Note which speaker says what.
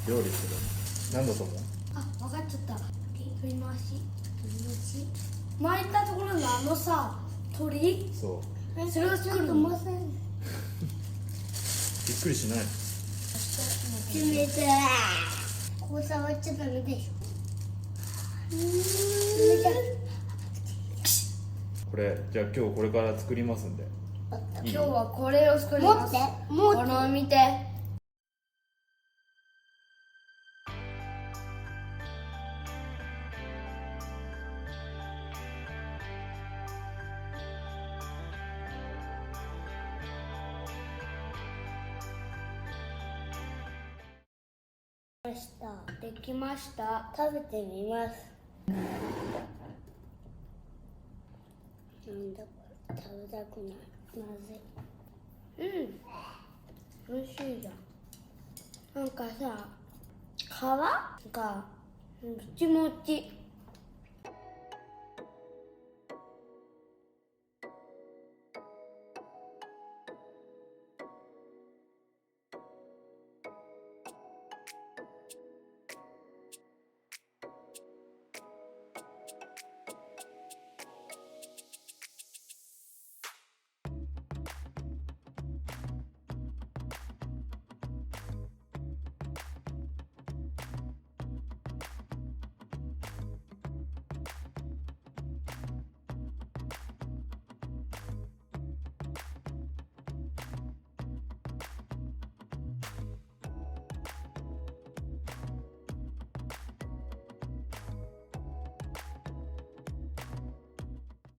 Speaker 1: 料理する。何だと思う？
Speaker 2: あ、分かっちゃった。鶏回し。巻いたところのあのさ、鶏。
Speaker 1: そう。
Speaker 2: それを作るの。
Speaker 1: びっくりしない？
Speaker 2: 冷たい。ここ触っちゃダメでしょ。冷たい。
Speaker 1: これじゃあ今日これから作りますんで。
Speaker 2: 今日はこれを作ります。これを見て。できました。食べてみます。なんだこれ、食べたくない。まずい。美味しいじゃん。なんかさ、皮がもちもち。